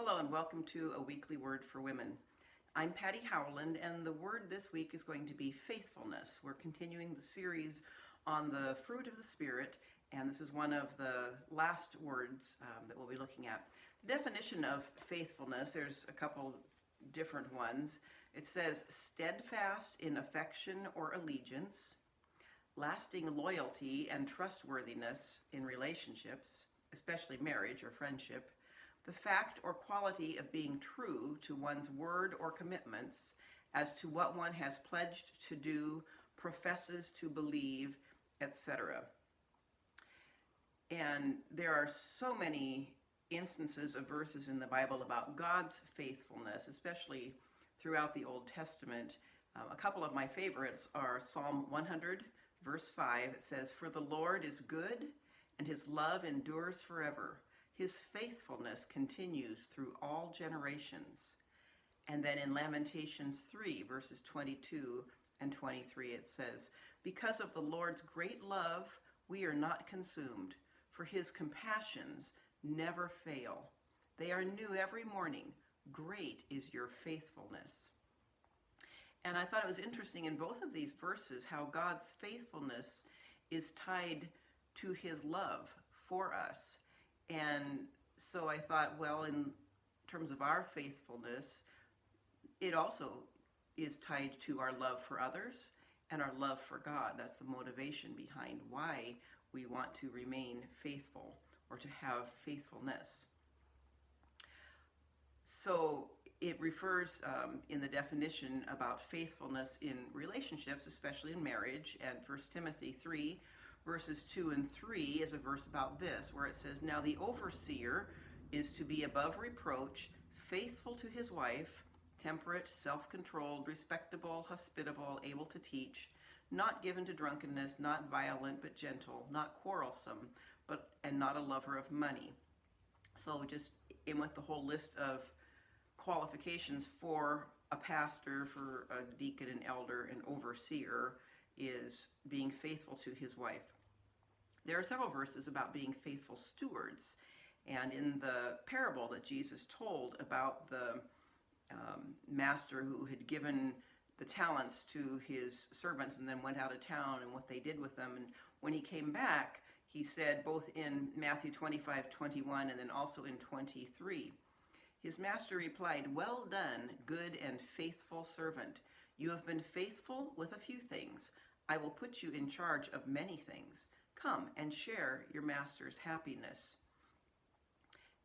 Hello and welcome to A Weekly Word for Women. I'm Patty Howland, and the word this week is going to be faithfulness. We're continuing the series on the fruit of the Spirit, and this is one of the last words that we'll be looking at. The definition of faithfulness, there's a couple different ones. It says steadfast in affection or allegiance, lasting loyalty and trustworthiness in relationships, especially marriage or friendship, the fact or quality of being true to one's word or commitments as to what one has pledged to do, professes to believe, etc. And there are so many instances of verses in the Bible about God's faithfulness, especially throughout the Old Testament. A couple of my favorites are Psalm 100, verse 5. It says, "For the Lord is good, and his love endures forever. His faithfulness continues through all generations." And then in Lamentations 3, verses 22 and 23, it says, "Because of the Lord's great love, we are not consumed, for his compassions never fail. They are new every morning. Great is your faithfulness." And I thought it was interesting in both of these verses how God's faithfulness is tied to his love for us. And so I thought, well, in terms of our faithfulness, it also is tied to our love for others and our love for God. That's the motivation behind why we want to remain faithful or to have faithfulness. So it refers in the definition about faithfulness in relationships, especially in marriage, and 1 Timothy 3, verses 2 and 3 is a verse about this, where it says, "Now the overseer is to be above reproach, faithful to his wife, temperate, self-controlled, respectable, hospitable, able to teach, not given to drunkenness, not violent, but gentle, not quarrelsome, and not a lover of money." So just in with the whole list of qualifications for a pastor, for a deacon, an elder, an overseer, is being faithful to his wife. There are several verses about being faithful stewards. And in the parable that Jesus told about the master who had given the talents to his servants and then went out of town and what they did with them, and when he came back, he said, both in Matthew 25:21 and then also in 23, his master replied, "Well done, good and faithful servant. You have been faithful with a few things. I will put you in charge of many things. Come and share your master's happiness."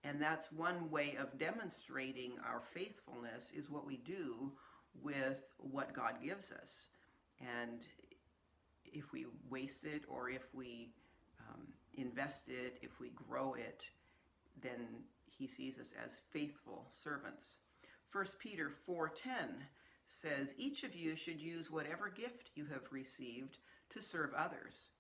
And that's one way of demonstrating our faithfulness, is what we do with what God gives us. And if we waste it, or if we invest it, if we grow it, then he sees us as faithful servants. 1 Peter 4:10 says, "Each of you should use whatever gift you have received to serve others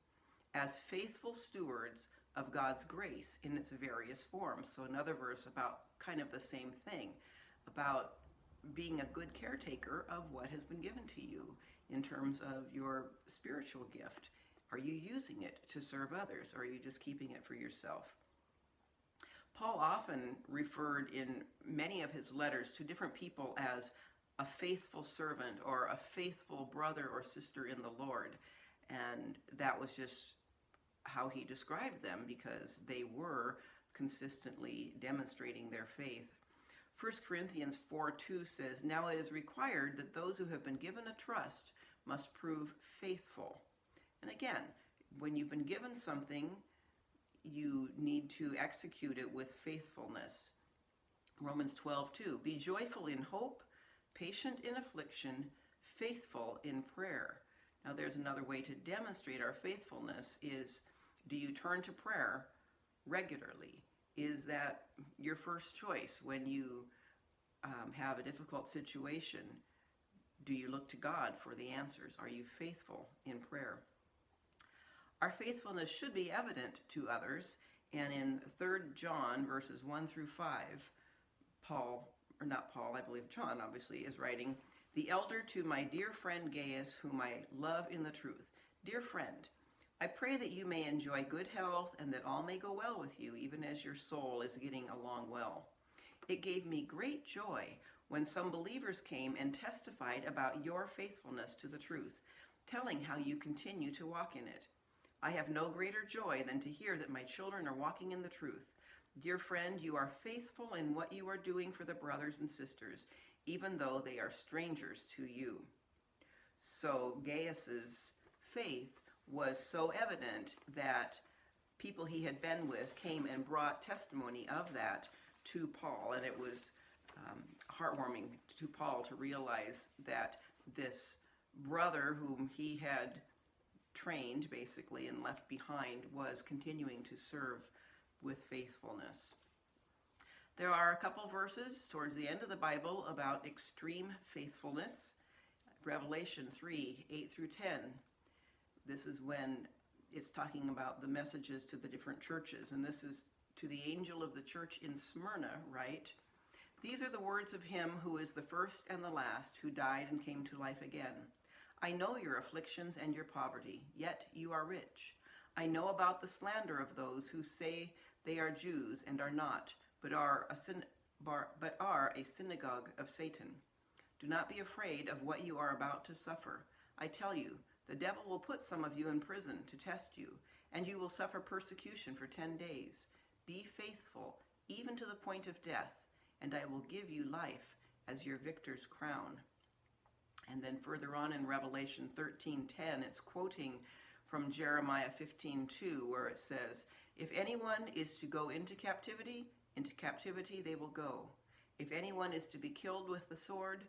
as faithful stewards of God's grace in its various forms." So another verse about kind of the same thing, about being a good caretaker of what has been given to you in terms of your spiritual gift. Are you using it to serve others, or are you just keeping it for yourself? Paul often referred in many of his letters to different people as a faithful servant or a faithful brother or sister in the Lord. And that was just how he described them, because they were consistently demonstrating their faith. 1 Corinthians 4:2 says, "Now it is required that those who have been given a trust must prove faithful." And again, when you've been given something, you need to execute it with faithfulness. Romans 12:2, "Be joyful in hope, patient in affliction, faithful in prayer." Now there's another way to demonstrate our faithfulness is, do you turn to prayer regularly? Is that your first choice when you have a difficult situation? Do you look to God for the answers? Are you faithful in prayer? Our faithfulness should be evident to others, and in 3 John verses 1 through 5, I believe John obviously is writing, "The elder to my dear friend Gaius, whom I love in the truth. Dear friend, I pray that you may enjoy good health and that all may go well with you, even as your soul is getting along well. It gave me great joy when some believers came and testified about your faithfulness to the truth, telling how you continue to walk in it. I have no greater joy than to hear that my children are walking in the truth. Dear friend, you are faithful in what you are doing for the brothers and sisters, even though they are strangers to you. So Gaius's faith was so evident that people he had been with came and brought testimony of that to Paul, and it was heartwarming to Paul to realize that this brother whom he had trained basically and left behind was continuing to serve with faithfulness. There are a couple verses towards the end of the Bible about extreme faithfulness. Revelation 3, 8 through 10. This is when it's talking about the messages to the different churches, and this is to the angel of the church in Smyrna, right? These are the words of him who is the first and the last, who died and came to life again. I know your afflictions and your poverty, yet you are rich. I know about the slander of those who say they are Jews and are not, but are a synagogue of Satan. Do not be afraid of what you are about to suffer. I tell you, the devil will put some of you in prison to test you, and you will suffer persecution for 10 days. Be faithful, even to the point of death, and I will give you life as your victor's crown. And then further on in Revelation 13:10, it's quoting from Jeremiah 15:2, where it says, if anyone is to go into captivity they will go. If anyone is to be killed with the sword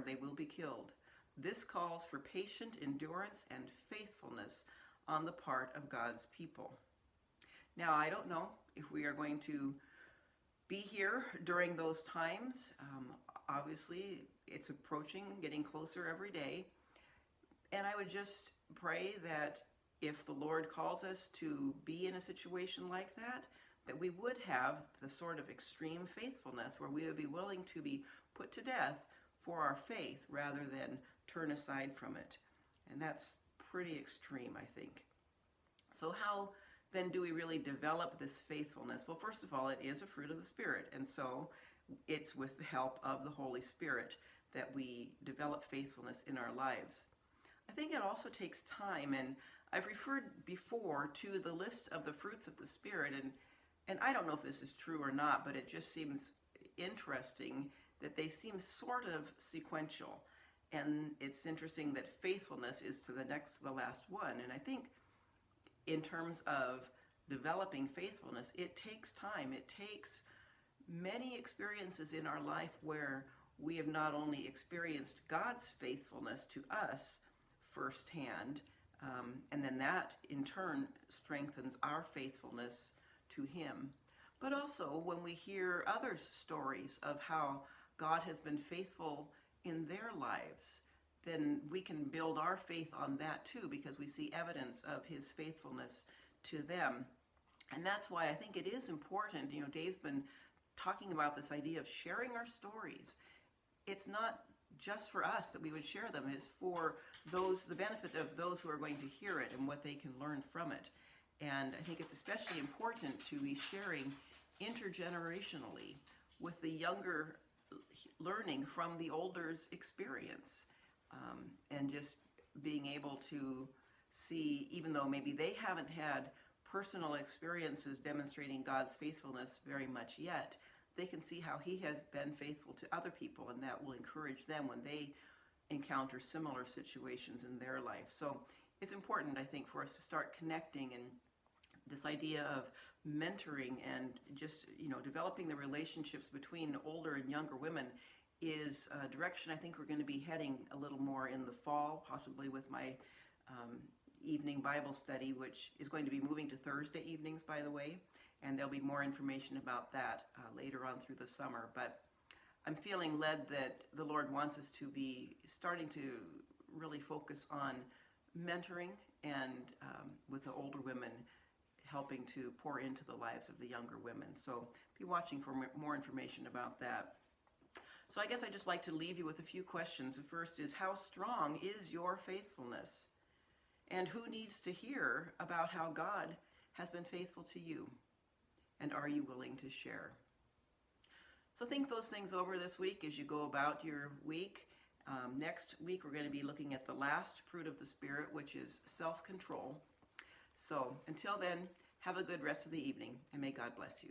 they will be killed. This calls for patient endurance and faithfulness on the part of God's people. Now, I don't know if we are going to be here during those times. Obviously, it's approaching, getting closer every day. And I would just pray that if the Lord calls us to be in a situation like that, that we would have the sort of extreme faithfulness where we would be willing to be put to death for our faith rather than turn aside from it. And that's pretty extreme, I think. So how then do we really develop this faithfulness? Well, first of all, it is a fruit of the Spirit. And so it's with the help of the Holy Spirit that we develop faithfulness in our lives. I think it also takes time, and I've referred before to the list of the fruits of the Spirit, and I don't know if this is true or not, but it just seems interesting that they seem sort of sequential. And it's interesting that faithfulness is to the next to the last one. And I think in terms of developing faithfulness, it takes time. It takes many experiences in our life where we have not only experienced God's faithfulness to us firsthand, and then that in turn strengthens our faithfulness to Him, but also when we hear others' stories of how God has been faithful in their lives, then we can build our faith on that too, because we see evidence of His faithfulness to them. And that's why I think it is important. Dave's been talking about this idea of sharing our stories. It's not just for us that we would share them. It's for the benefit of those who are going to hear it and what they can learn from it. And I think it's especially important to be sharing intergenerationally with the younger, learning from the older's experience, and just being able to see, even though maybe they haven't had personal experiences demonstrating God's faithfulness very much yet, they can see how He has been faithful to other people, and that will encourage them when they encounter similar situations in their life. So it's important, I think, for us to start connecting, and this idea of mentoring and just, developing the relationships between older and younger women is a direction I think we're going to be heading a little more in the fall, possibly with my evening Bible study, which is going to be moving to Thursday evenings, by the way, and there'll be more information about that later on through the summer. But I'm feeling led that the Lord wants us to be starting to really focus on mentoring and with the older women, helping to pour into the lives of the younger women. So be watching for more information about that. So I guess I'd just like to leave you with a few questions. The first is, how strong is your faithfulness? And who needs to hear about how God has been faithful to you? And are you willing to share? So think those things over this week as you go about your week. Next week, we're going to be looking at the last fruit of the Spirit, which is self-control. So until then, have a good rest of the evening, and may God bless you.